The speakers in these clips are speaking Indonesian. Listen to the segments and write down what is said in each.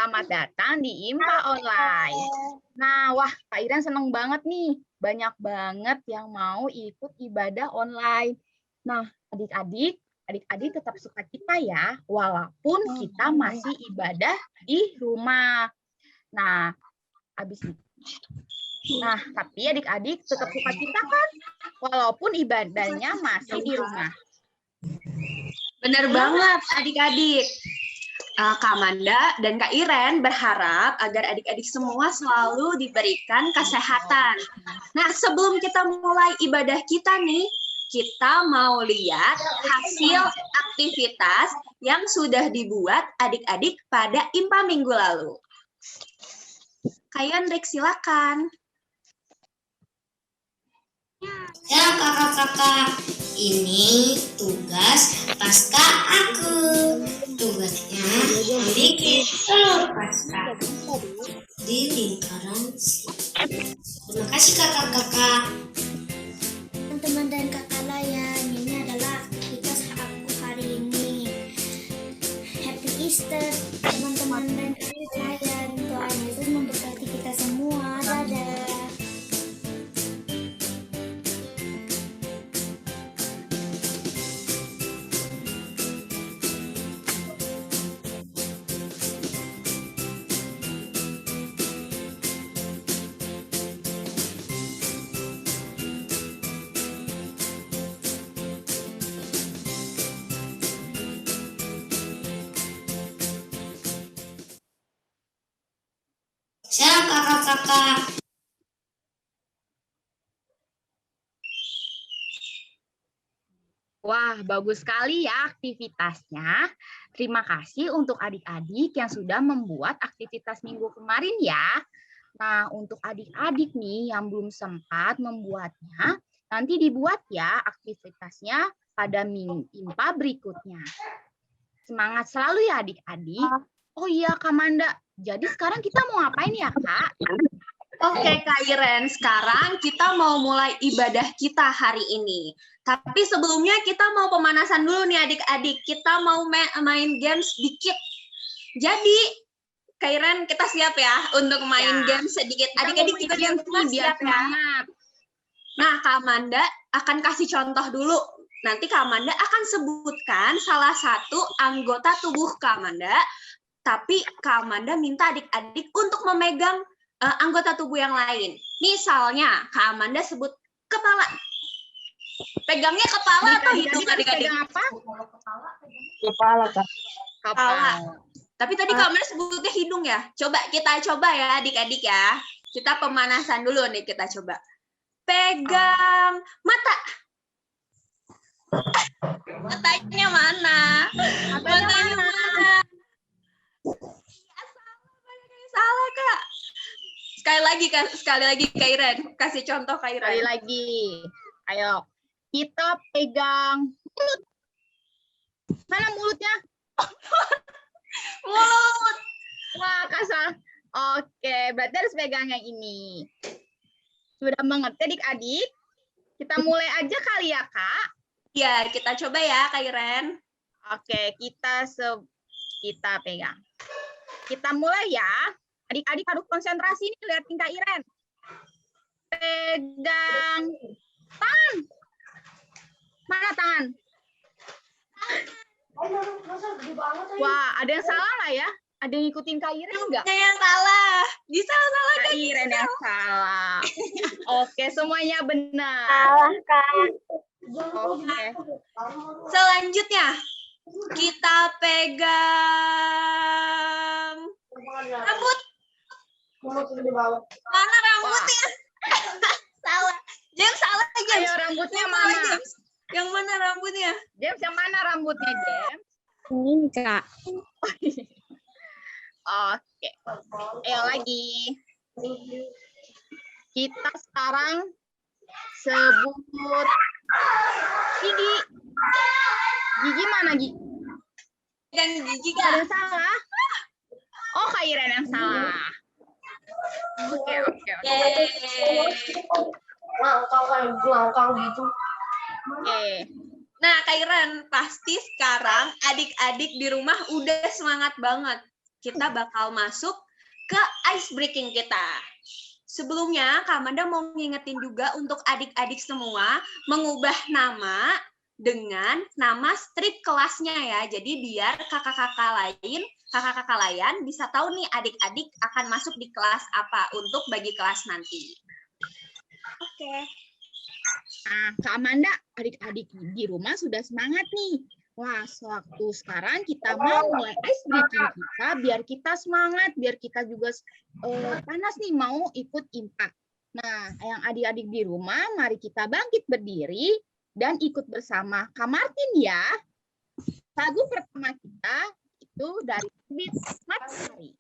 Selamat datang di IMPA Online. Nah, wah, Kak Iren seneng banget nih. Banyak banget yang mau ikut ibadah online. Nah, adik-adik tetap suka kita ya, walaupun kita masih ibadah di rumah. Nah, tapi adik-adik tetap suka kita kan, walaupun ibadahnya masih di rumah. Benar banget, adik-adik. Kak Amanda dan Kak Iren berharap agar adik-adik semua selalu diberikan kesehatan. Nah, sebelum kita mulai ibadah kita nih, kita mau lihat hasil aktivitas yang sudah dibuat adik-adik pada IMPA minggu lalu. Kak Yandrik, silakan. Ya kakak-kakak, ini tugas pasca aku. Tugasnya bikin telur pasca di lingkaran sini. Terima kasih kakak-kakak. Teman-teman dan kakak layan, ini adalah aktivitas aku hari ini. Happy Easter teman-teman dan kakak layan. Tuhan Yesus memberkati kita semua. Dadah. Siap kakak-kakak. Wah, bagus sekali ya aktivitasnya. Terima kasih untuk adik-adik yang sudah membuat aktivitas minggu kemarin ya. Nah, untuk adik-adik nih yang belum sempat membuatnya, nanti dibuat ya aktivitasnya pada IMPA berikutnya. Semangat selalu ya adik-adik. Oh iya Kak Manda, jadi sekarang kita mau ngapain ya Kak? Oke Kak Iren, sekarang kita mau mulai ibadah kita hari ini. Tapi sebelumnya kita mau pemanasan dulu nih adik-adik. Kita mau main games sedikit. Jadi Kak Iren, kita siap ya untuk main games sedikit. Adik-adik juga yang biar semangat. Nah, Kak Amanda akan kasih contoh dulu. Nanti Kak Amanda akan sebutkan salah satu anggota tubuh Kak Amanda. Tapi Kak Amanda minta adik-adik untuk memegang anggota tubuh yang lain. Misalnya, Kak Amanda sebut kepala. Pegangnya kepala atau hidung adik-adik? Apa? Kepala, Kak. Kepala. Tapi tadi Kak Amanda sebutnya hidung ya. Kita coba ya adik-adik ya. Kita pemanasan dulu nih, kita coba. Pegang mata. Matanya mana? Matanya mana? Salah Kak. Sekali lagi Kak Iren. Kasih contoh Kak Iren. Sekali lagi. Ayo. Kita pegang mulut. Mana mulutnya? Mulut. Wah, kasar. Oke, berarti harus pegang yang ini. Sudah mengerti adik-adik? Kita mulai aja kali ya, Kak? Ya, kita coba ya, Kak Iren. Oke, kita pegang. Kita mulai ya. Adik-adik harus konsentrasi nih, lihatin Kak Iren. Pegang tangan. Mana tangan? Wah, ada yang salah nggak ya? Ada yang ngikutin Kak Iren nggak? Ada yang salah. Bisa salah Kak Iren yang salah. Oke, semuanya benar. Salah Kak. Oke. Selanjutnya, kita pegang rambut. Mana rambutnya? Salah. James salah James. Ayo rambutnya mana? James. Yang mana rambutnya? James, yang mana rambutnya, James? Ini Kak. Oke. Ayo lagi. Kita sekarang sebut gigi. Gigi mana, Gigi? Dan gigi Ada Kak. yang salah? Oh, Kak Iren yang salah. Oke. Langkang gitu. Oke. Nah, Kak Iren, pasti sekarang adik-adik di rumah udah semangat banget. kita bakal masuk ke ice breaking kita. Sebelumnya, Kak Amanda mau ngingetin juga untuk adik-adik semua mengubah nama dengan nama strip kelasnya ya. Jadi biar kakak-kakak lain bisa tahu nih adik-adik akan masuk di kelas apa untuk bagi kelas nanti. Oke. Nah, Kak Amanda, adik-adik di rumah sudah semangat nih. Wah, waktu sekarang kita mau mulai ice breaking kita, biar kita semangat, biar kita juga panas nih mau ikut impact. Nah, yang adik-adik di rumah, mari kita bangkit berdiri dan ikut bersama Kak Martin ya. Lagu pertama kita itu dari Beat Matahari.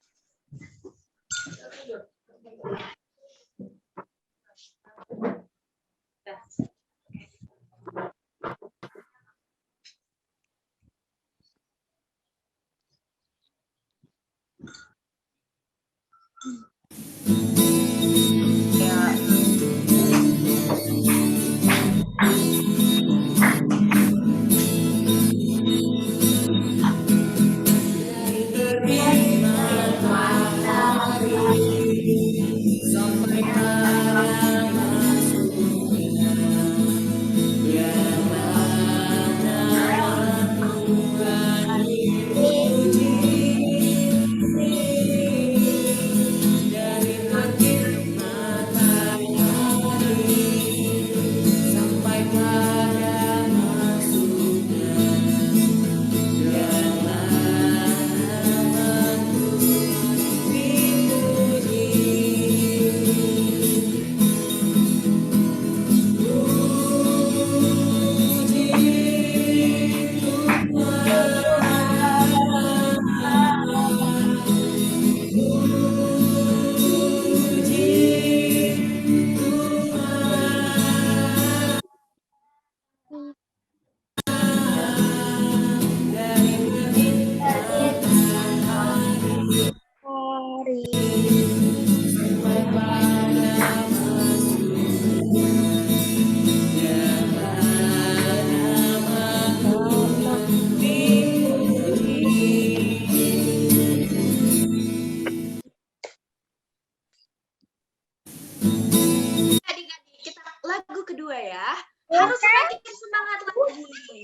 Adik-adik, kita lagu kedua ya. Harus semakin semangat lagi.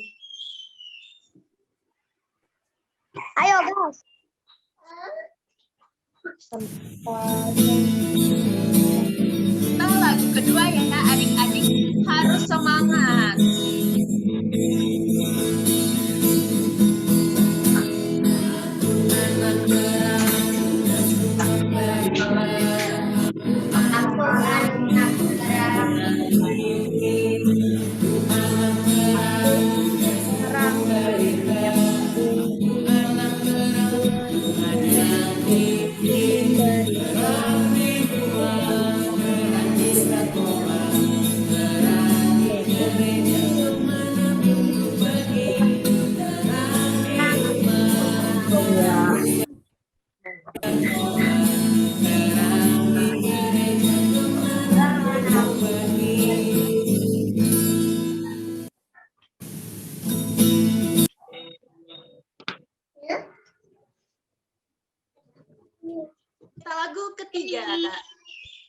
Ayo, guys. Kita lagu kedua ya adik-adik. Harus semangat. Kita lagu ketiga.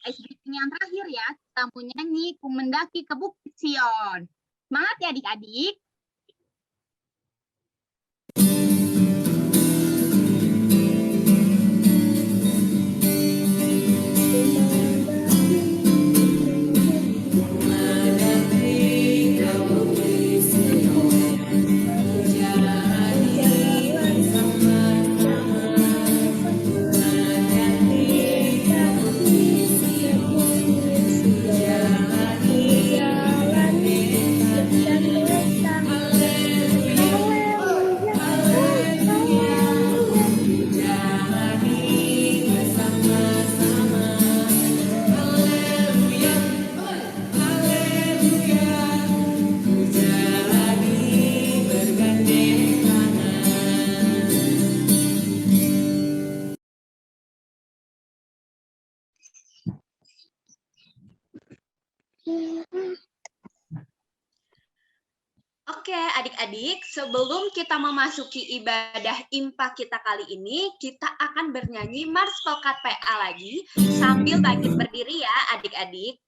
Ice breaking yang terakhir ya, kita mau nyanyi Ku Mendaki ke Bukit Sion. Semangat ya adik-adik. Oke, adik-adik, sebelum kita memasuki ibadah IMPA kita kali ini, kita akan bernyanyi Mars Vokat PA lagi, sambil bangkit berdiri ya, adik-adik.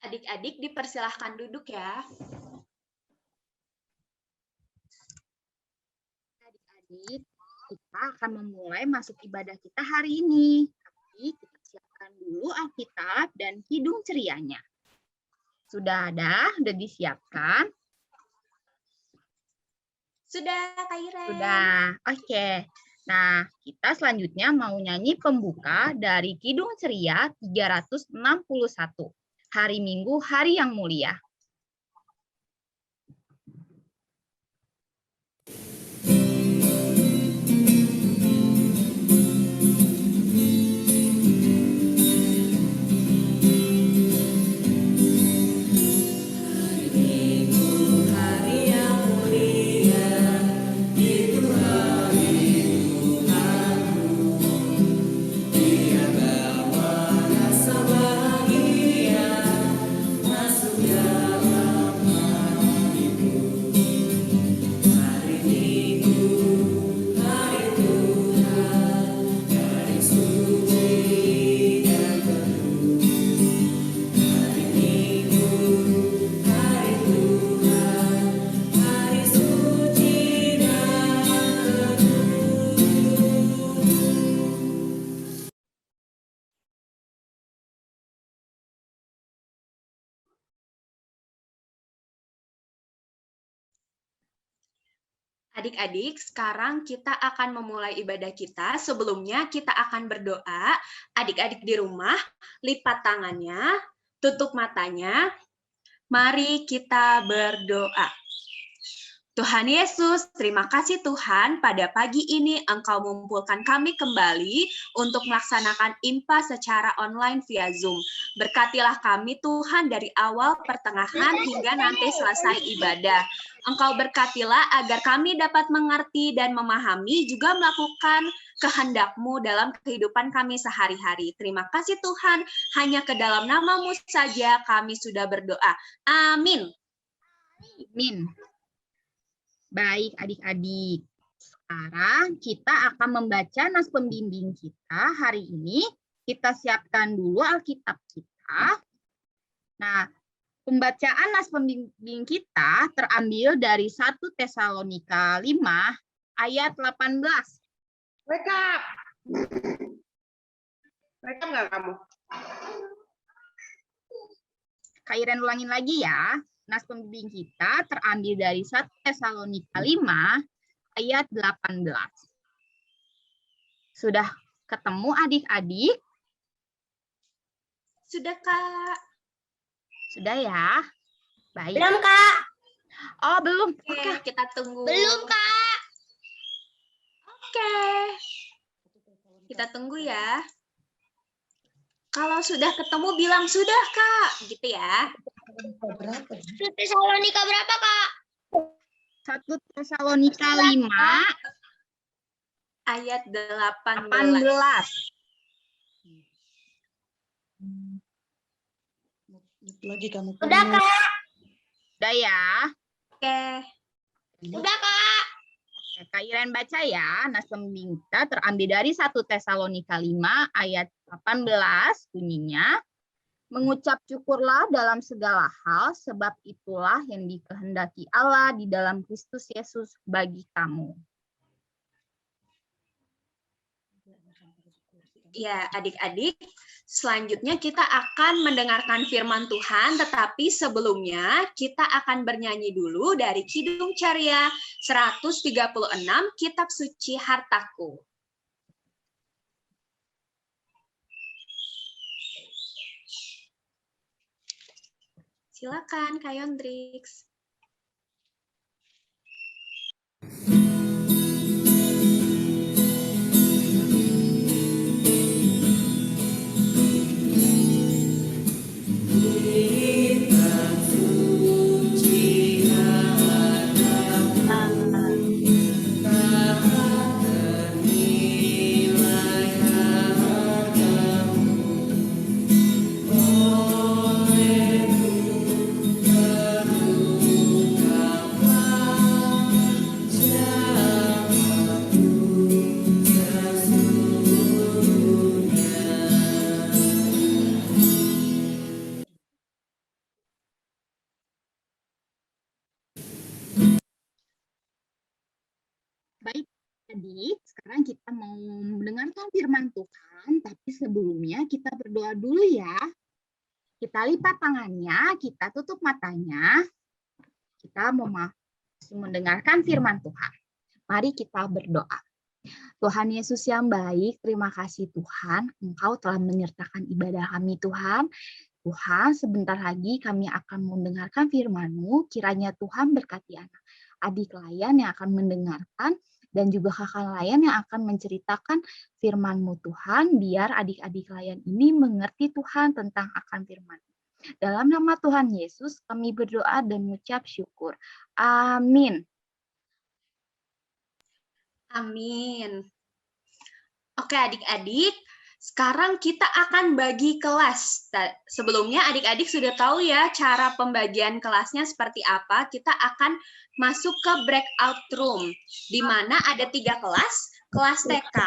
Adik-adik dipersilahkan duduk ya. Adik-adik, kita akan memulai masuk ibadah kita hari ini. Tapi kita siapkan dulu Alkitab dan Kidung Cerianya. Sudah ada? Sudah disiapkan? Sudah, Kak Iren. Sudah. Oke. Nah, kita selanjutnya mau nyanyi pembuka dari Kidung Ceria 361. Hari Minggu, Hari yang Mulia. Adik-adik, sekarang kita akan memulai ibadah kita. Sebelumnya kita akan berdoa. Adik-adik di rumah, lipat tangannya, tutup matanya. Mari kita berdoa. Tuhan Yesus, terima kasih Tuhan, pada pagi ini Engkau mengumpulkan kami kembali untuk melaksanakan IMPA secara online via Zoom. Berkatilah kami Tuhan dari awal, pertengahan, hingga nanti selesai ibadah. Engkau berkatilah agar kami dapat mengerti dan memahami, juga melakukan kehendak-Mu dalam kehidupan kami sehari-hari. Terima kasih Tuhan, hanya ke dalam nama-Mu saja kami sudah berdoa. Amin. Amin. Baik adik-adik, sekarang kita akan membaca nas pembimbing kita hari ini, kita siapkan dulu Alkitab kita. Nah, pembacaan nas pembimbing kita terambil dari 1 Tesalonika 5 ayat 18. Wake up. Wake up nggak kamu? Kak Iren ulangin lagi ya. Nas pembimbing kita terambil dari 1 Tesalonika 5 ayat 18. Sudah ketemu adik-adik? Sudah, Kak. Sudah ya? Baik. Belum, Kak. Oh, belum. Oke, kita tunggu. Belum, Kak. Oke. Kita tunggu ya. Kalau sudah ketemu bilang sudah, Kak. Gitu ya. Tesalonika berapa, Kak? 1 Tesalonika 5 Ayat 18. 18. Lagi kamu. Udah, Kak. Udah ya? Oke. Udah, Kak. Oke, Kak Iren baca ya. Nas pembimbing kita terambil dari 1 Tesalonika 5 ayat 18 bunyinya. Mengucap syukurlah dalam segala hal, sebab itulah yang dikehendaki Allah di dalam Kristus Yesus bagi kamu. Ya, adik-adik, selanjutnya kita akan mendengarkan firman Tuhan, tetapi sebelumnya kita akan bernyanyi dulu dari Kidung Carya 136, Kitab Suci Hartaku. Silakan, Kak Yondrix. Baik, jadi sekarang kita mau mendengarkan firman Tuhan, tapi sebelumnya kita berdoa dulu ya. Kita lipat tangannya, kita tutup matanya. Kita mau mendengarkan firman Tuhan. Mari kita berdoa. Tuhan Yesus yang baik, terima kasih Tuhan, Engkau telah menyertakan ibadah kami Tuhan. Tuhan, sebentar lagi kami akan mendengarkan firman-Mu, kiranya Tuhan berkati adik layan yang akan mendengarkan, dan juga kakak layan yang akan menceritakan firman-Mu Tuhan, biar adik-adik layan ini mengerti Tuhan tentang akan firman-Mu. Dalam nama Tuhan Yesus, kami berdoa dan mengucap syukur. Amin. Amin. Oke, adik-adik, sekarang kita akan bagi kelas. Sebelumnya adik-adik sudah tahu ya cara pembagian kelasnya seperti apa. Kita akan masuk ke breakout room, di mana ada 3 kelas TK,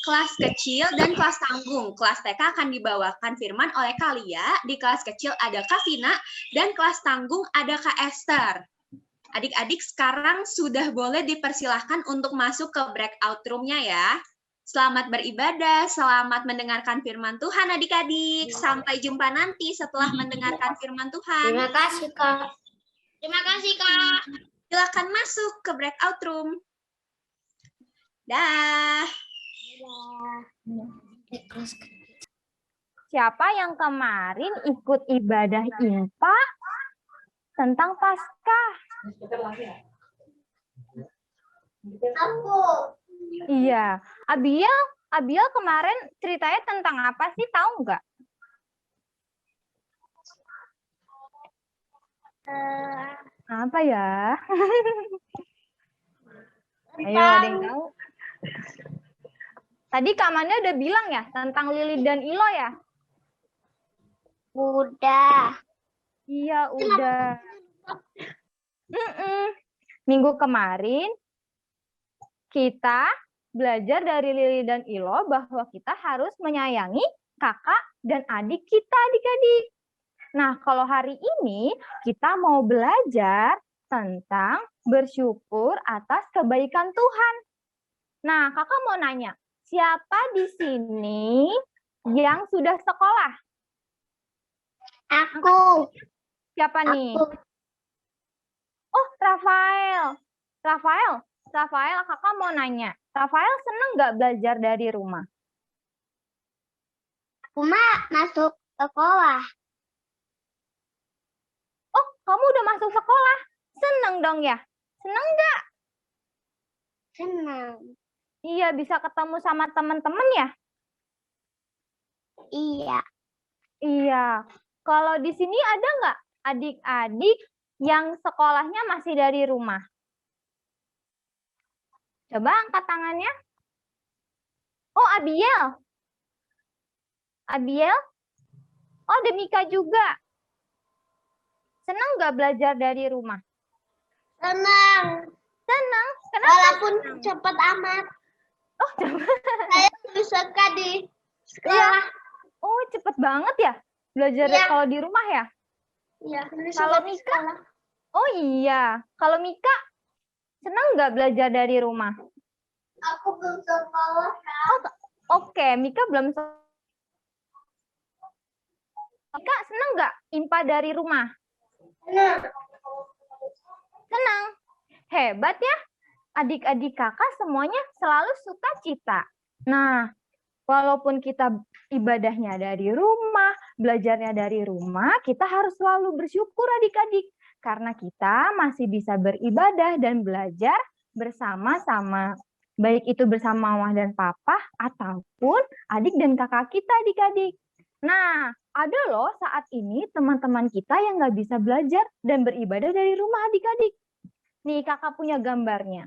kelas kecil, dan kelas tanggung. Kelas TK akan dibawakan firman oleh Kalia, di kelas kecil ada Kak Vina, dan kelas tanggung ada Kak Esther. Adik-adik sekarang sudah boleh dipersilahkan untuk masuk ke breakout room-nya ya. Selamat beribadah, selamat mendengarkan firman Tuhan adik-adik. Sampai jumpa nanti setelah mendengarkan firman Tuhan. Terima kasih, Kak. Terima kasih, Kak. Silakan masuk ke breakout room. Dah. Siapa yang kemarin ikut ibadah IMPA tentang Paskah? Aku. Iya, Abiel kemarin ceritanya tentang apa sih? Tahu nggak? Apa ya? Ayo, ada yang tahu? Tadi Kak Manda udah bilang ya tentang Lili dan Ilo ya? Udah. Iya, udah. Minggu kemarin kita belajar dari Lili dan Ilo bahwa kita harus menyayangi kakak dan adik kita, adik-adik. Nah, kalau hari ini kita mau belajar tentang bersyukur atas kebaikan Tuhan. Nah, kakak mau nanya, siapa di sini yang sudah sekolah? Aku. Siapa nih? Oh, Rafael. Rafael, kakak mau nanya. Rafael seneng nggak belajar dari rumah? Cuma masuk sekolah. Oh, kamu udah masuk sekolah? Seneng dong ya? Seneng nggak? Senang. Iya, bisa ketemu sama teman-teman ya? Iya. Iya. Kalau di sini ada nggak adik-adik yang sekolahnya masih dari rumah? Coba angkat tangannya. Oh, Abiel. Abiel? Oh, ada Mika juga. Senang nggak belajar dari rumah? Senang. Senang. Kenapa? Walaupun cepat amat. Oh, coba. Saya lebih suka di sekolah. Oh, cepet banget ya belajar Iya. kalau di rumah ya? Iya. Kalau Mika? Oh iya. Kalau Mika, senang nggak belajar dari rumah? Aku belum sekolah. Oke, Mika belum. Mika senang nggak IMPA dari rumah? Senang. Senang. Hebat ya. Adik-adik kakak semuanya selalu suka cita. Nah, walaupun kita ibadahnya dari rumah, belajarnya dari rumah, kita harus selalu bersyukur adik-adik. Karena kita masih bisa beribadah dan belajar bersama-sama. Baik itu bersama mama dan papa, ataupun adik dan kakak kita adik-adik. Nah, ada loh saat ini teman-teman kita yang nggak bisa belajar dan beribadah dari rumah adik-adik. Nih, kakak punya gambarnya.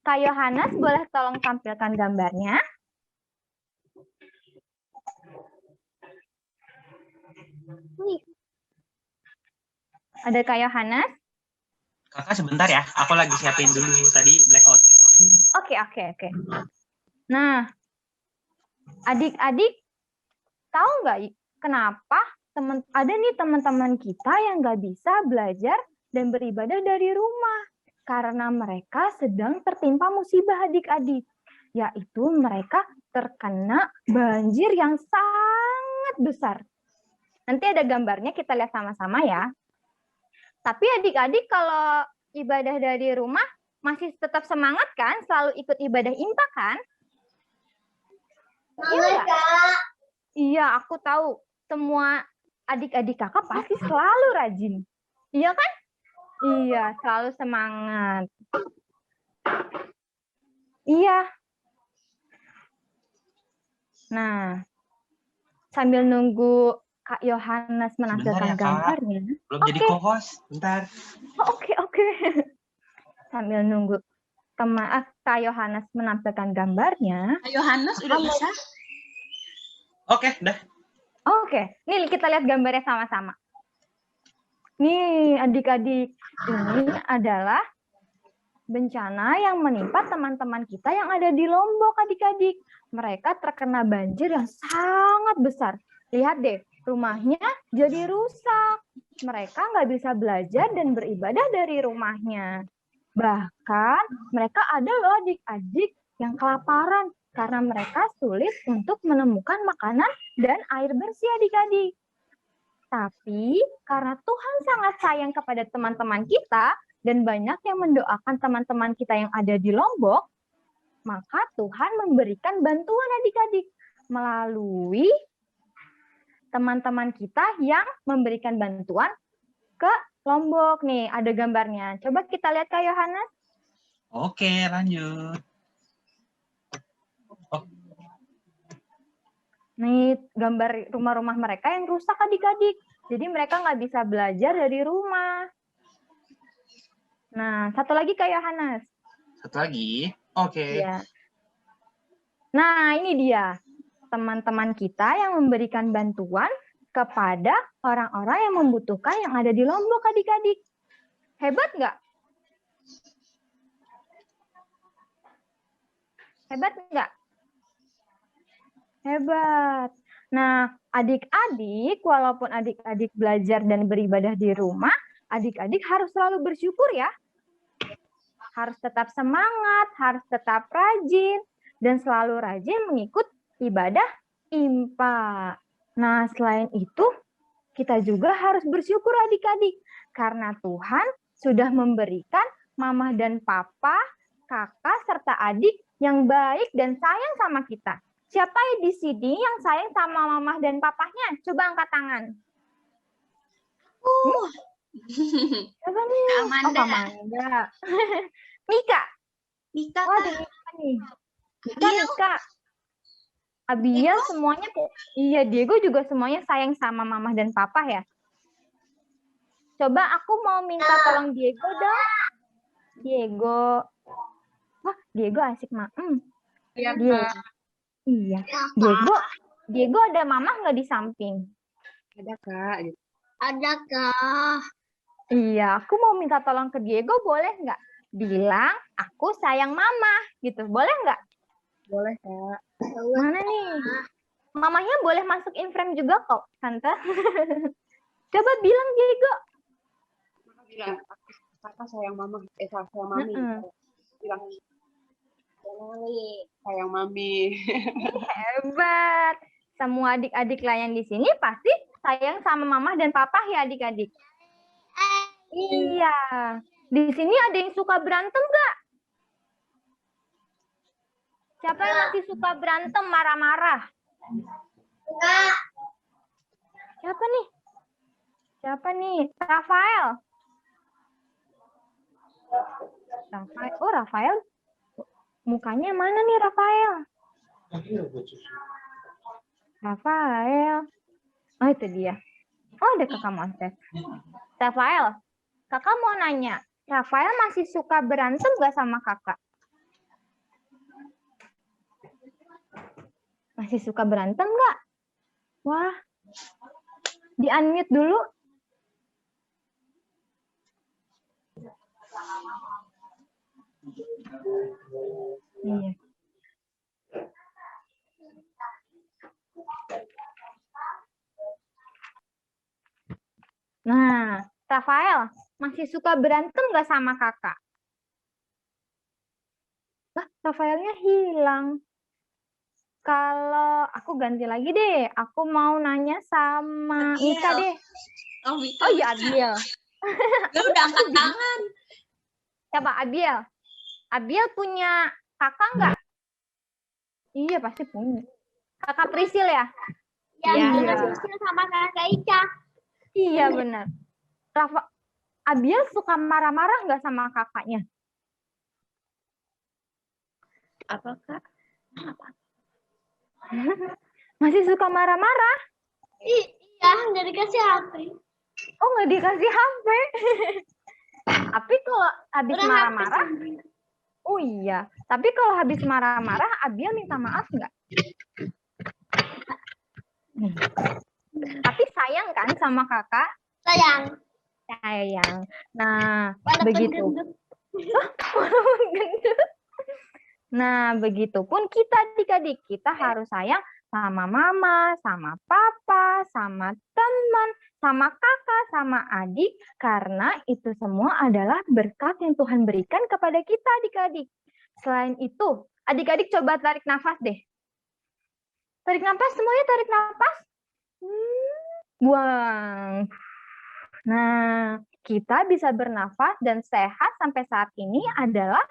Kak Yohanes, boleh tolong tampilkan gambarnya? Ada Kak Yohanes? Kakak sebentar ya, aku lagi siapin dulu tadi blackout. Oke. Nah, adik-adik tahu nggak kenapa ada nih teman-teman kita yang nggak bisa belajar dan beribadah dari rumah? Karena mereka sedang tertimpa musibah adik-adik, yaitu mereka terkena banjir yang sangat besar. Nanti ada gambarnya, kita lihat sama-sama ya. Tapi adik-adik kalau ibadah dari rumah masih tetap semangat kan? Selalu ikut ibadah IMPA kan? Iya, aku tahu. Semua adik-adik kakak pasti selalu rajin. Iya kan? Iya, selalu semangat. Iya. Nah, sambil nunggu Kak Yohanes menampilkan Sebentar ya, Kak. gambarnya. Belum jadi co-host, bentar. Oke. Sambil nunggu Kak Yohanes menampilkan gambarnya. Kak Yohanes udah bisa? Oke, dah. Oke, nih kita lihat gambarnya sama-sama. Nih adik-adik, ini adalah bencana yang menimpa teman-teman kita yang ada di Lombok adik-adik. Mereka terkena banjir yang sangat besar. Lihat deh, rumahnya jadi rusak. Mereka nggak bisa belajar dan beribadah dari rumahnya. Bahkan mereka ada loh adik-adik yang kelaparan karena mereka sulit untuk menemukan makanan dan air bersih adik-adik. Tapi karena Tuhan sangat sayang kepada teman-teman kita dan banyak yang mendoakan teman-teman kita yang ada di Lombok, maka Tuhan memberikan bantuan adik-adik melalui teman-teman kita yang memberikan bantuan ke Lombok. Nih, ada gambarnya. Coba kita lihat Kak Yohanes. Oke, lanjut. Nih, gambar rumah-rumah mereka yang rusak adik-adik. Jadi mereka nggak bisa belajar dari rumah. Nah, satu lagi Kak Yohanes. Satu lagi. Oke. Ya. Nah, ini dia. Teman-teman kita yang memberikan bantuan kepada orang-orang yang membutuhkan yang ada di Lombok adik-adik. Hebat nggak? Hebat nggak? Hebat. Nah, adik-adik, walaupun adik-adik belajar dan beribadah di rumah, adik-adik harus selalu bersyukur ya. Harus tetap semangat, harus tetap rajin, dan selalu rajin mengikut ibadah IMPA. Nah, selain itu, kita juga harus bersyukur adik-adik, karena Tuhan sudah memberikan mama dan papa, kakak, serta adik yang baik dan sayang sama kita. Siapa di sini yang sayang sama mama dan papahnya? Coba angkat tangan. Siapa nih? Amanda. Oh, Amanda. Mika. Mika, Oh, ada Mika nih. Mika. Abiel semuanya, iya Diego juga semuanya sayang sama mama dan papa ya. Coba aku mau minta tolong Diego dong. Diego. Wah, Diego asik Iya, Diego. Iya. Diego ada mama nggak di samping? Ada, Kak. Ada kah? Iya, aku mau minta tolong ke Diego, boleh nggak? Bilang, aku sayang mama, gitu. Boleh nggak? Boleh, Kak. Mana nih? Mamanya boleh masuk in frame juga kok, Tante. Coba bilang, Diego. Bilang, kakak sayang mama. Sayang mami. Bilang, sayang mami. Hebat. Semua adik-adik layan di sini pasti sayang sama mama dan papa ya adik-adik. Iya. Di sini ada yang suka berantem nggak? Siapa yang masih suka berantem, marah-marah? Enggak. Siapa nih? Siapa nih? Rafael. Oh, Rafael. Mukanya mana nih Rafael? Rafael. Oh, itu dia. Oh, ada kakak Montes. Rafael, kakak mau nanya. Rafael masih suka berantem gak sama kakak? Masih suka berantem nggak? Wah, di-unmute dulu. Iya. Nah, Rafael, masih suka berantem nggak sama kakak? Nah, Rafaelnya hilang. Kalau aku ganti lagi deh, aku mau nanya sama Mika deh. Oh, Mika. Oh iya, Abiel. Lu udah angkat tangan. Coba Abiel. Abiel punya kakak nggak? Iya, pasti punya. Kakak Prisil ya? Yang Iya. Prisil sama kakak Ica. Iya, benar. Abiel suka marah-marah nggak sama kakaknya? Apa, Kak? Masih suka marah-marah? Iya, nggak dikasih HP. Oh, nggak dikasih HP. Tapi kalau habis Udah marah-marah, HP. oh iya. Tapi kalau habis marah-marah, Abiel minta maaf nggak? Tapi sayang kan sama kakak? Sayang. Sayang. Nah, Walaupun begitu. gendut. Nah, begitupun kita adik-adik, kita harus sayang sama mama, sama papa, sama teman, sama kakak, sama adik, karena itu semua adalah berkat yang Tuhan berikan kepada kita adik-adik. Selain itu, adik-adik coba tarik nafas deh. Tarik nafas, semuanya tarik nafas. Buang. Nah, kita bisa bernafas dan sehat sampai saat ini adalah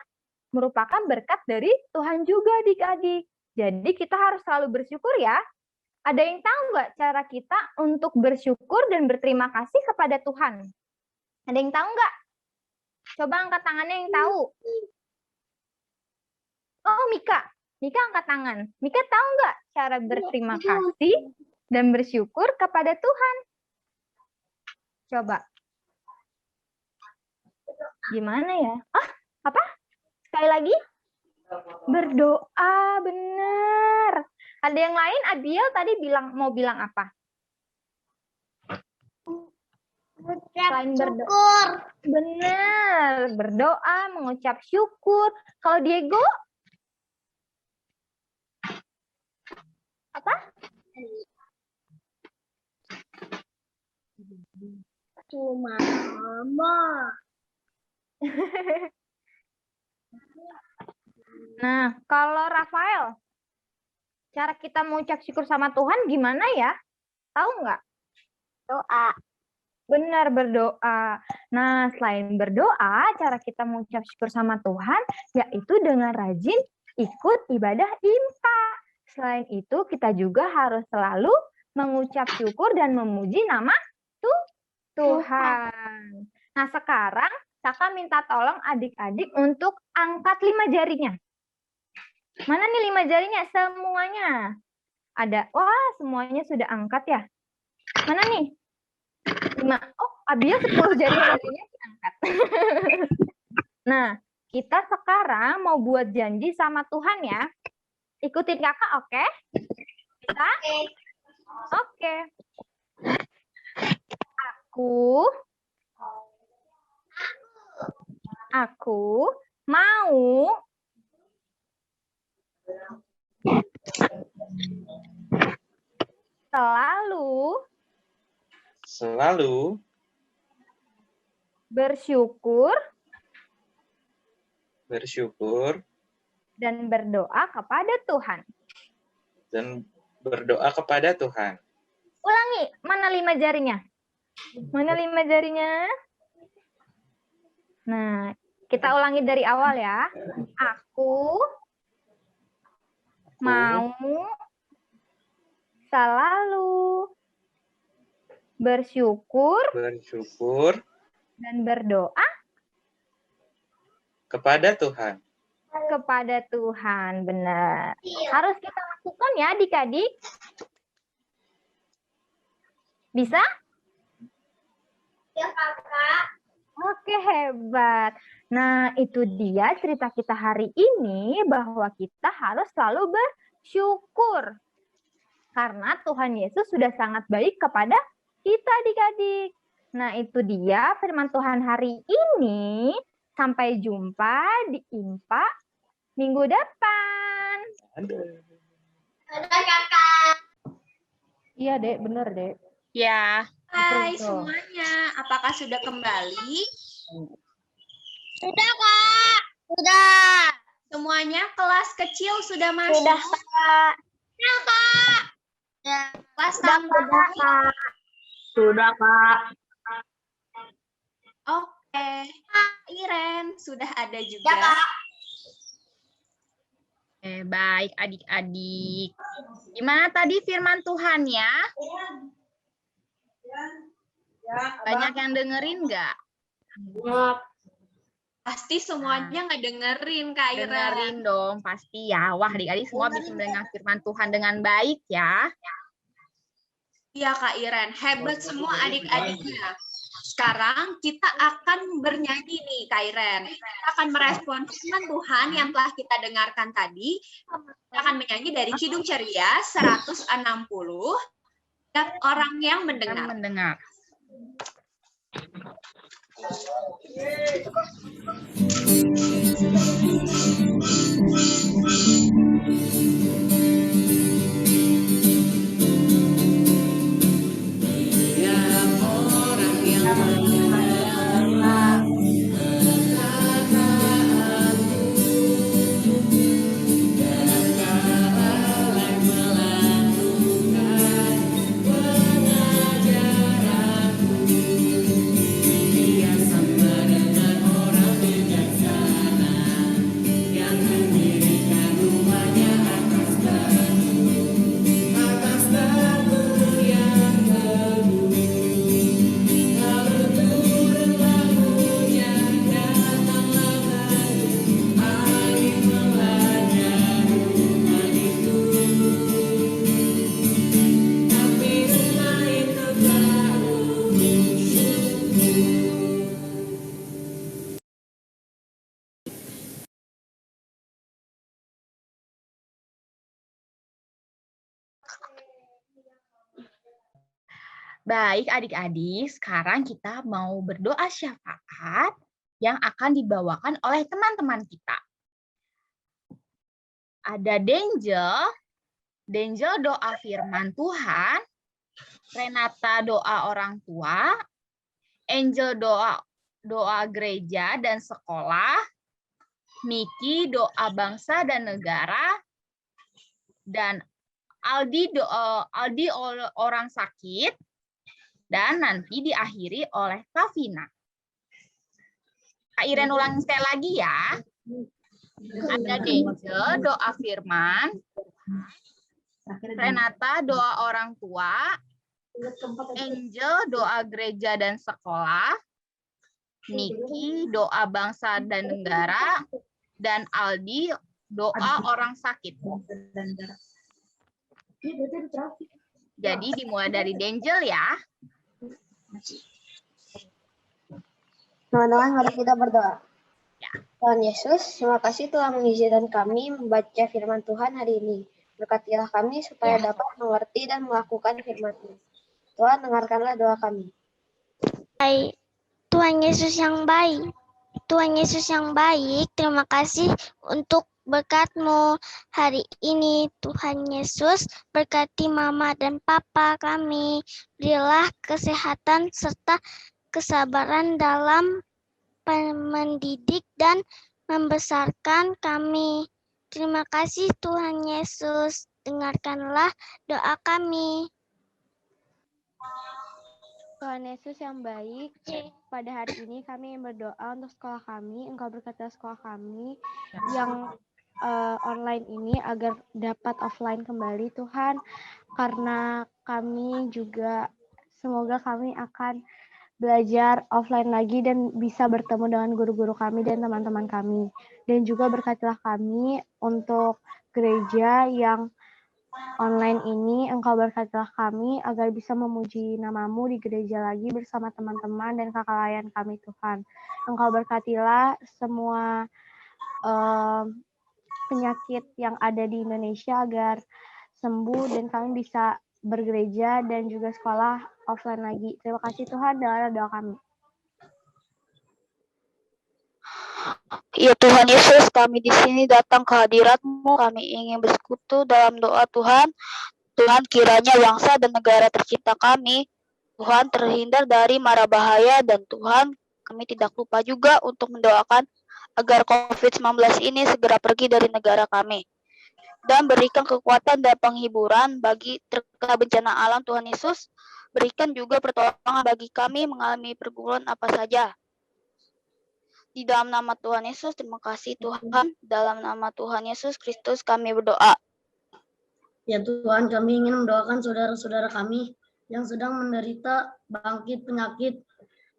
merupakan berkat dari Tuhan juga adik-adik. Jadi kita harus selalu bersyukur ya. Ada yang tahu nggak cara kita untuk bersyukur dan berterima kasih kepada Tuhan? Ada yang tahu nggak? Coba angkat tangannya yang tahu. Oh, Mika. Mika angkat tangan. Mika tahu nggak cara berterima kasih dan bersyukur kepada Tuhan? Coba. Gimana ya? Ah, apa? Sekali lagi, berdoa, benar. Ada yang lain, Abiel tadi mau bilang apa? Selain Syukur. Benar, berdoa, mengucap syukur. Kalau Diego? Apa? Cuma mama. Nah, kalau Rafael, cara kita mengucap syukur sama Tuhan gimana ya? Tahu nggak? Doa. Benar, berdoa. Nah, selain berdoa, cara kita mengucap syukur sama Tuhan, yaitu dengan rajin ikut ibadah IMPA. Selain itu, kita juga harus selalu mengucap syukur dan memuji nama Tuhan. Nah, sekarang Kakak minta tolong adik-adik untuk angkat 5 jarinya. Mana nih 5 jarinya? Semuanya. Ada. Wah, semuanya sudah angkat ya. Mana nih? 5. Oh, Abia 10 jarinya diangkat. Nah, kita sekarang mau buat janji sama Tuhan ya. Ikutin Kakak, oke? Bisa? Oke. Aku mau Selalu bersyukur dan berdoa kepada Tuhan. Ulangi, mana 5 jarinya? Mana 5 jarinya? Nah, kita ulangi dari awal ya. Aku mau selalu bersyukur dan berdoa kepada Tuhan. Benar. Harus kita lakukan ya adik-adik. Bisa? Ya, Kakak. Oke, hebat. Nah, itu dia cerita kita hari ini bahwa kita harus selalu bersyukur. Karena Tuhan Yesus sudah sangat baik kepada kita adik-adik. Nah, itu dia firman Tuhan hari ini. Sampai jumpa di IMPA minggu depan. Ada Kakak. Iya, Dek. Bener, Dek. Ya. Hai Betul. semuanya, apakah sudah kembali? Sudah, Kak. Sudah. Semuanya kelas kecil sudah masuk? Sudah, Kak. Sudah, Kak. Kelas Sudah, Kak. Sudah, Kak. Oke. Iren, sudah ada Ya, juga. Kak. Baik adik-adik. Gimana tadi firman Tuhan ya? Banyak yang dengerin nggak? Pasti semuanya nggak dengerin, Kak Iren. Dengerin dong, pasti ya. Wah, adik-adik semua bisa mendengar firman Tuhan dengan baik ya. Iya, Kak Iren. Hebat semua adik-adiknya. Sekarang kita akan bernyanyi nih, Kak Iren. Kita akan merespon firman Tuhan yang telah kita dengarkan tadi. Kita akan menyanyi dari Kidung Ceria 160. Dan orang yang mendengar. Mendengar. Baik adik-adik, sekarang kita mau berdoa syafaat yang akan dibawakan oleh teman-teman kita. Ada Denjel doa firman Tuhan Renata doa orang tua, Angel doa gereja dan sekolah, Miki doa bangsa dan negara, dan Aldi orang sakit, dan nanti diakhiri oleh Kavina. Kak Iren ulang sekali lagi ya. Ada Angel doa firman, Renata doa orang tua, Angel doa gereja dan sekolah, Niki doa bangsa dan negara, dan Aldi doa orang sakit. Jadi dimulai dari Angel ya. Teman-teman, mari kita berdoa. Ya. Tuhan Yesus, terima kasih telah mengizinkan kami membaca firman Tuhan hari ini. Berkatilah kami supaya dapat mengerti dan melakukan firman-Mu. Tuhan, dengarkanlah doa kami. Baik. Tuhan Yesus yang baik. Tuhan Yesus yang baik, terima kasih untuk berkat-Mu hari ini. Tuhan Yesus, berkati Mama dan Papa kami. Berilah kesehatan serta kesabaran dalam mendidik dan membesarkan kami. Terima kasih Tuhan Yesus, dengarkanlah doa kami. Tuhan Yesus yang baik, pada hari ini kami berdoa untuk sekolah kami. Engkau berkati sekolah kami yang online ini agar dapat offline kembali Tuhan. Karena kami juga, semoga kami akan belajar offline lagi dan bisa bertemu dengan guru-guru kami dan teman-teman kami. Dan juga berkatilah kami untuk gereja yang online ini, Engkau berkatilah kami agar bisa memuji nama-Mu di gereja lagi bersama teman-teman dan kakak layan kami Tuhan. Engkau berkatilah semua penyakit yang ada di Indonesia agar sembuh dan kami bisa bergereja dan juga sekolah offline lagi. Terima kasih Tuhan, dengarlah doa kami. Ya Tuhan Yesus, kami di sini datang ke hadirat-Mu. Kami ingin bersekutu dalam doa Tuhan. Tuhan, kiranya bangsa dan negara tercinta kami, Tuhan, terhindar dari mara bahaya. Dan Tuhan, kami tidak lupa juga untuk mendoakan agar COVID-19 ini segera pergi dari negara kami. Dan berikan kekuatan dan penghiburan bagi terkena bencana alam Tuhan Yesus. Berikan juga pertolongan bagi kami mengalami pergumulan apa saja. Di dalam nama Tuhan Yesus, terima kasih Tuhan. Dalam nama Tuhan Yesus Kristus kami berdoa. Ya Tuhan, kami ingin mendoakan saudara-saudara kami yang sedang menderita bangkit penyakit.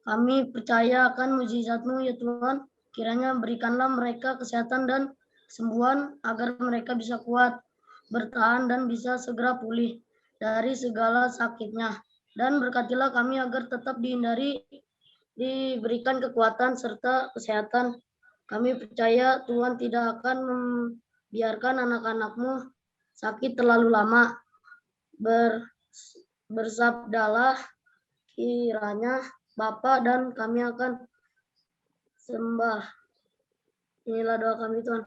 Kami percaya akan mujizat-Mu ya Tuhan. Kiranya berikanlah mereka kesehatan dan kesembuhan agar mereka bisa kuat, bertahan dan bisa segera pulih dari segala sakitnya. Dan berkatilah kami agar tetap diberikan kekuatan serta kesehatan. Kami percaya Tuhan tidak akan membiarkan anak-anak-Mu sakit terlalu lama. Bersabdalah kiranya Bapa dan kami akan sembah. Inilah doa kami Tuhan.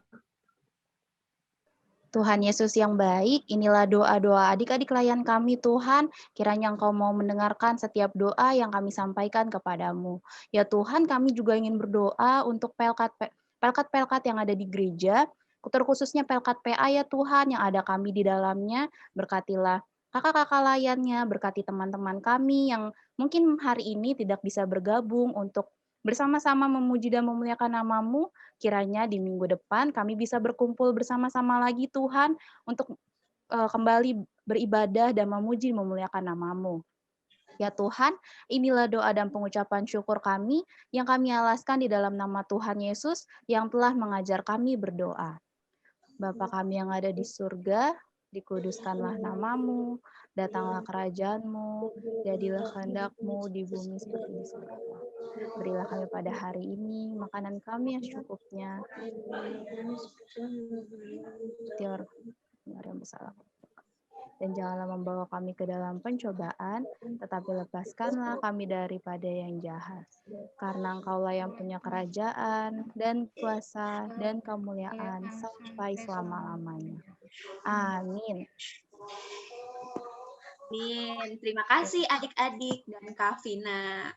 Tuhan Yesus yang baik, inilah doa-doa adik-adik layan kami Tuhan. Kiranya Engkau mau mendengarkan setiap doa yang kami sampaikan kepadamu. Ya Tuhan, kami juga ingin berdoa untuk pelkat yang ada di gereja, terkhususnya pelkat PA ya Tuhan, yang ada kami di dalamnya. Berkatilah kakak-kakak layannya, berkati teman-teman kami yang mungkin hari ini tidak bisa bergabung untuk bersama-sama memuji dan memuliakan nama-Mu. Kiranya di minggu depan kami bisa berkumpul bersama-sama lagi Tuhan untuk kembali beribadah dan memuji memuliakan nama-Mu. Ya Tuhan, inilah doa dan pengucapan syukur kami yang kami alaskan di dalam nama Tuhan Yesus yang telah mengajar kami berdoa. Bapa kami yang ada di surga, dikuduskanlah nama-Mu, datanglah kerajaan-Mu, jadilah kehendak-Mu di bumi seperti di surga. Berilah kami pada hari ini makanan kami yang secukupnya. Dan janganlah membawa kami ke dalam pencobaan, tetapi lepaskanlah kami daripada yang jahat. Karena Engkaulah yang punya kerajaan, dan kuasa, dan kemuliaan, sampai selama-lamanya. Amin. Amin. Terima kasih adik-adik dan Kak Vina.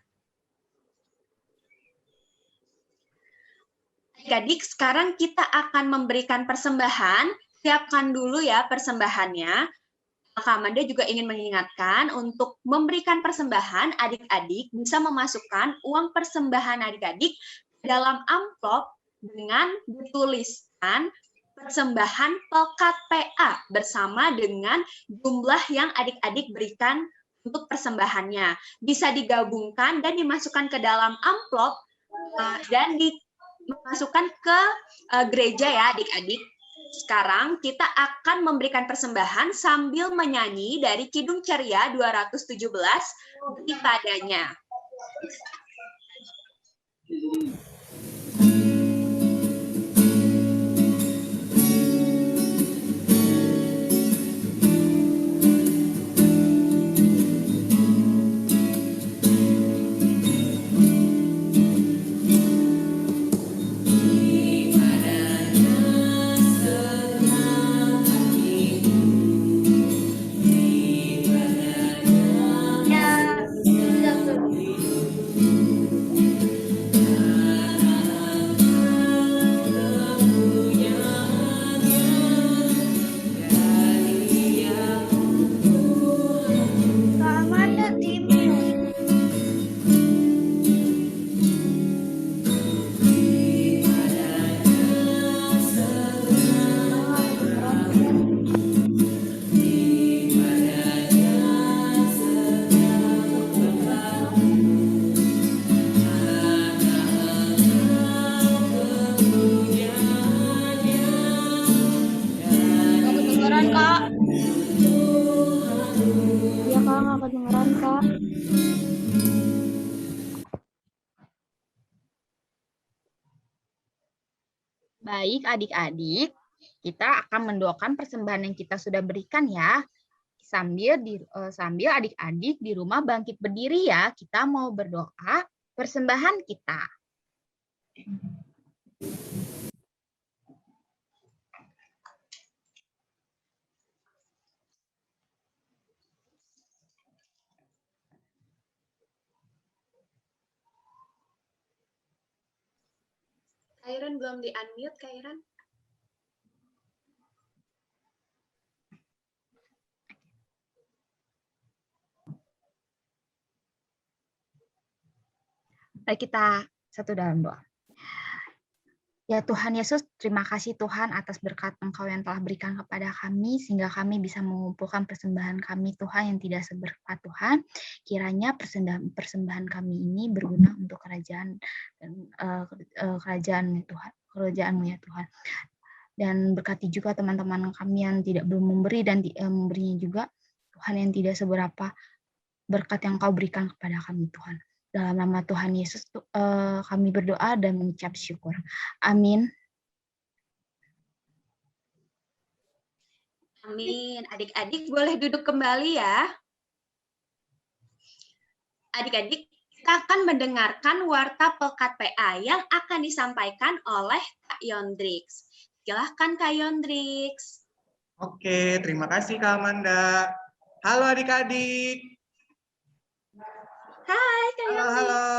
Adik-adik, sekarang kita akan memberikan persembahan. Siapkan dulu ya persembahannya. Kak Amanda juga ingin mengingatkan untuk memberikan persembahan, adik-adik bisa memasukkan uang persembahan adik-adik dalam amplop dengan dituliskan persembahan Pelkat PA bersama dengan jumlah yang adik-adik berikan untuk persembahannya. Bisa digabungkan dan dimasukkan ke dalam amplop dan dimasukkan ke gereja ya adik-adik. Sekarang kita akan memberikan persembahan sambil menyanyi dari Kidung Ceria 217 Bukti Padanya. Baik adik-adik, kita akan mendoakan persembahan yang kita sudah berikan ya. Sambil adik-adik di rumah bangkit berdiri ya, kita mau berdoa persembahan kita. Kairan belum di-unmute, Kairan. Baik, kita satu dalam doa. Ya Tuhan Yesus, terima kasih Tuhan atas berkat Engkau yang telah berikan kepada kami, sehingga kami bisa mengumpulkan persembahan kami Tuhan yang tidak seberkat Tuhan. Kiranya persembahan kami ini berguna untuk kerajaan Tuhan, kerajaanmu ya Tuhan. Dan berkati juga teman-teman kami yang belum memberi dan memberinya juga, Tuhan yang tidak seberapa berkat yang Kau berikan kepada kami Tuhan. Dalam nama Tuhan Yesus kami berdoa dan mengucap syukur. Amin. Amin. Adik-adik boleh duduk kembali ya. Adik-adik, kita akan mendengarkan warta Pelkat PA yang akan disampaikan oleh Kak Yondrix. Silahkan Kak Yondrix. Oke, terima kasih Kak Amanda. Halo adik-adik. Hai Kak Yondrix. Halo.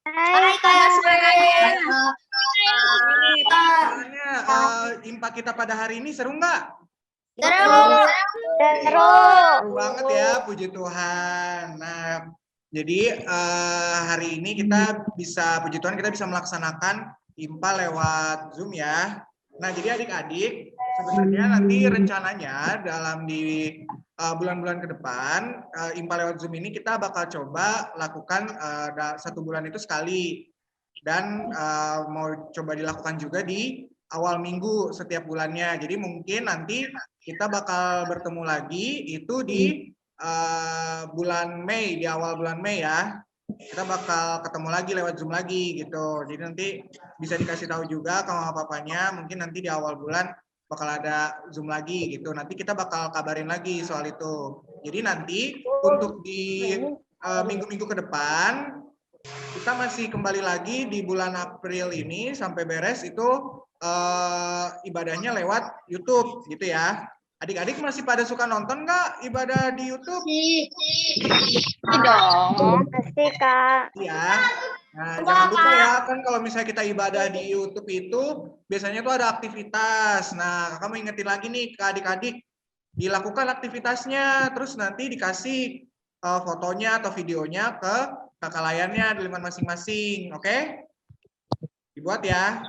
Hai Kak suaranya. Impa kita pada hari ini seru nggak? Seru. Seru banget ya, puji Tuhan. Nah, jadi hari ini puji Tuhan kita bisa melaksanakan Impa lewat Zoom ya. Nah, jadi adik-adik, sebenarnya nanti rencananya di bulan-bulan ke depan, Impa lewat Zoom ini kita bakal coba lakukan 1 bulan itu sekali. Dan mau coba dilakukan juga di awal minggu setiap bulannya. Jadi mungkin nanti kita bakal bertemu lagi itu di bulan Mei, di awal bulan Mei ya. Kita bakal ketemu lagi lewat Zoom lagi gitu. Jadi nanti bisa dikasih tahu juga ke mama papanya, mungkin nanti di awal bulan bakal ada Zoom lagi gitu. Nanti kita bakal kabarin lagi soal itu. Jadi nanti untuk di minggu-minggu ke depan, kita masih kembali lagi di bulan April ini sampai beres itu ibadahnya lewat YouTube gitu ya. Adik-adik masih pada suka nonton nggak ibadah di YouTube? dong. Pasti, Kak. Iya. Nah, jangan lupa ya, kan kalau misalnya kita ibadah di YouTube itu biasanya tuh ada aktivitas. Nah, kamu ingetin lagi nih ke adik-adik, dilakukan aktivitasnya, terus nanti dikasih fotonya atau videonya ke kakak layarnya di lingkungan masing-masing, oke? Dibuat ya,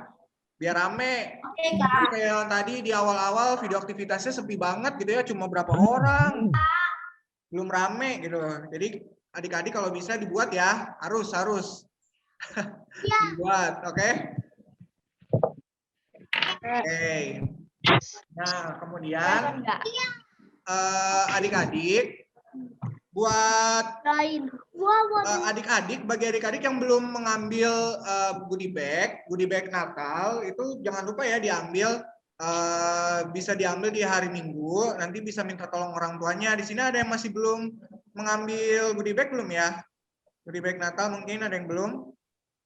biar rame. Jadi kayak tadi di awal-awal video aktivitasnya sepi banget gitu ya, cuma berapa orang, belum rame gitu. Jadi adik-adik kalau bisa dibuat ya, harus dibuat, oke? Oke. Nah, kemudian adik-adik buat adik-adik, bagi adik-adik yang belum mengambil goodie bag Natal itu jangan lupa ya diambil, bisa diambil di hari Minggu, nanti bisa minta tolong orang tuanya. Di sini ada yang masih belum mengambil goodie bag belum ya? Goodie bag Natal mungkin ada yang belum?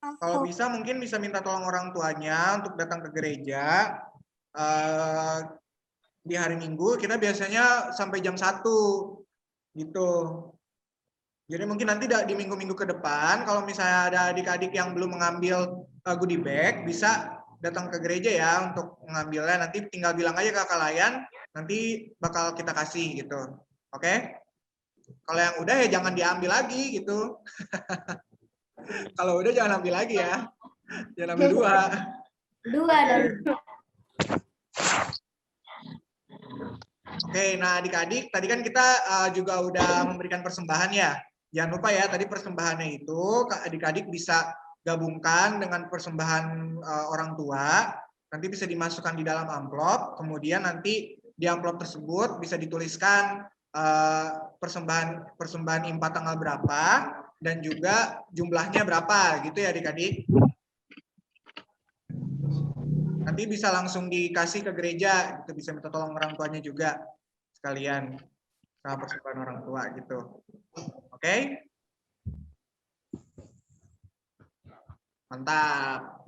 Kalau bisa mungkin bisa minta tolong orang tuanya untuk datang ke gereja di hari Minggu. Kita biasanya sampai jam 1 gitu. Jadi mungkin nanti di minggu-minggu ke depan kalau misalnya ada adik-adik yang belum mengambil goodie bag bisa datang ke gereja ya untuk mengambilnya. Nanti tinggal bilang aja ke kakak Layan, nanti bakal kita kasih gitu. Oke? Kalau yang udah ya jangan diambil lagi gitu. Kalau udah jangan ambil lagi ya. Jangan ambil 2. Dua dong. Oke, nah adik-adik, tadi kan kita juga udah memberikan persembahan ya. Jangan lupa ya, tadi persembahannya itu adik-adik bisa gabungkan dengan persembahan orang tua. Nanti bisa dimasukkan di dalam amplop, kemudian nanti di amplop tersebut bisa dituliskan persembahan IMPA tanggal berapa, dan juga jumlahnya berapa gitu ya adik-adik. Nanti bisa langsung dikasih ke gereja, gitu. Bisa minta tolong orang tuanya juga sekalian sama persembahan orang tua gitu. Oke? Mantap.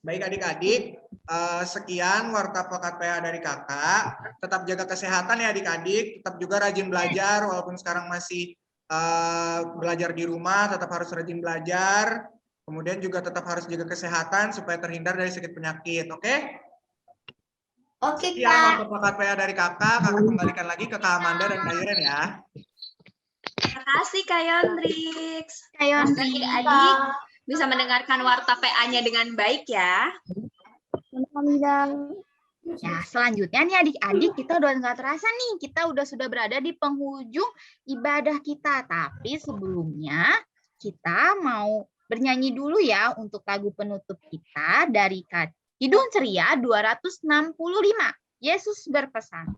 Baik adik-adik, sekian Warta Pekat PA dari kakak. Tetap jaga kesehatan ya adik-adik, tetap juga rajin belajar walaupun sekarang masih belajar di rumah, tetap harus rajin belajar. Kemudian juga tetap harus jaga kesehatan supaya terhindar dari sakit penyakit, oke? Oke, Sekian Kak. Warta Pekat PA dari kakak kembalikan lagi ke Kak Amanda dan Kak Iren ya. Terima kasih Kak Yondrix. Kak Yondrix. Adik-adik bisa mendengarkan warta PA-nya dengan baik ya. Ya, selanjutnya nih adik-adik, kita udah nggak terasa nih, kita sudah berada di penghujung ibadah kita. Tapi sebelumnya kita mau bernyanyi dulu ya untuk lagu penutup kita dari Kidung Ceria 265. Yesus berpesan.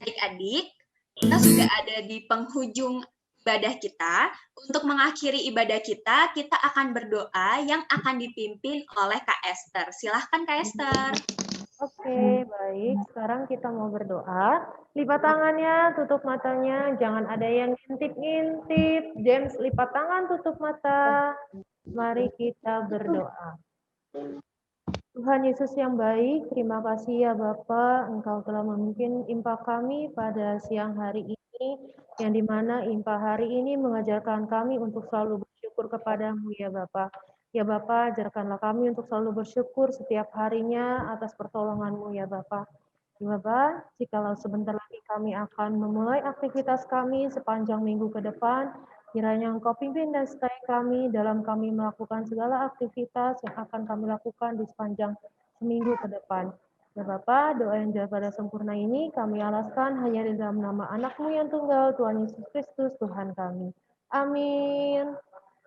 Adik-adik, kita sudah ada di penghujung ibadah kita. Untuk mengakhiri ibadah kita, kita akan berdoa yang akan dipimpin oleh Kak Esther. Silahkan Kak Esther. Oke, baik. Sekarang kita mau berdoa. Lipat tangannya, tutup matanya. Jangan ada yang ngintip-ngintip. James, lipat tangan, tutup mata. Mari kita berdoa. Tuhan Yesus yang baik, terima kasih ya Bapak, Engkau telah memimpin IMPA kami pada siang hari ini, yang dimana IMPA hari ini mengajarkan kami untuk selalu bersyukur kepadamu ya Bapak. Ya Bapak, ajarkanlah kami untuk selalu bersyukur setiap harinya atas pertolongan-Mu ya Bapak. Ya Bapak, jikalau sebentar lagi kami akan memulai aktivitas kami sepanjang minggu ke depan, Kiranya Engkau pimpin dan sertai kami dalam kami melakukan segala aktivitas yang akan kami lakukan di sepanjang seminggu ke depan. Ya Bapa, doa yang pada sempurna ini kami alaskan hanya di dalam nama anak-Mu yang tunggal, Tuhan Yesus Kristus, Tuhan kami. Amin.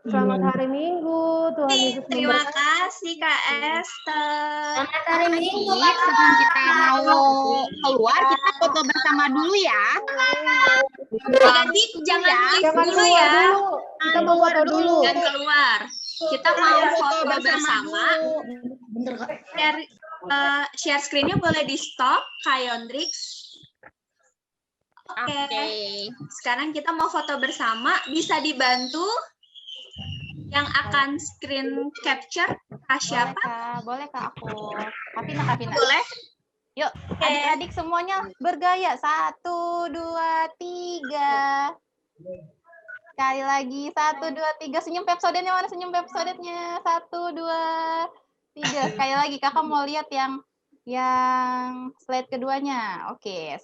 Selamat hari Minggu, Tuhan Yesus Terima memberkati. kasih Kak Esther. Selamat hari Minggu. Sebelum kita mau keluar, kita foto bersama dulu ya. Adik jangan leave Jangan dulu keluar ya. dulu. Kita mau foto dulu. Jangan keluar. Kita mau foto bersama. Bentar Kak. Share screen-nya boleh di stop, Kak Yondrix. Oke. Sekarang kita mau foto bersama. Bisa dibantu yang akan screen capture Kak siapa? Boleh Kak aku. Kak Vina. Boleh. Yuk, adik-adik semuanya bergaya. 1, 2, 3. Sekali lagi. 1, 2, 3. Senyum Pepsodentnya mana senyum Pepsodentnya? 1, 2, 3. Sekali lagi. Kakak mau lihat yang slide keduanya. Oke. 1,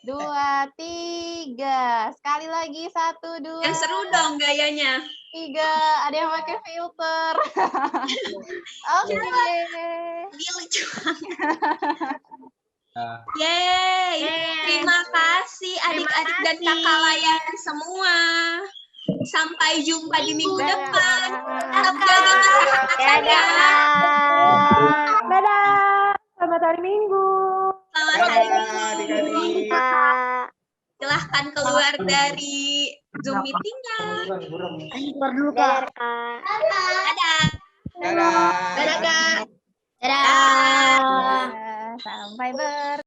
2, 3. Sekali lagi. 1, 2. Yang seru dong gayanya. 3. Ada yang pakai filter. Oke. Dia lucu banget. Yeay. Terima kasih adik-adik dan kakak layan semua. Sampai jumpa di minggu depan. Tetap jaga kesehatan ya. Dadah. Selamat hari Minggu. Selamat hari Minggu. Silahkan keluar dari Zoom meeting-nya. Keluar dulu Kak. Dadah. Dadah. Dadah, Kak. Dadah. Sampai berjumpa.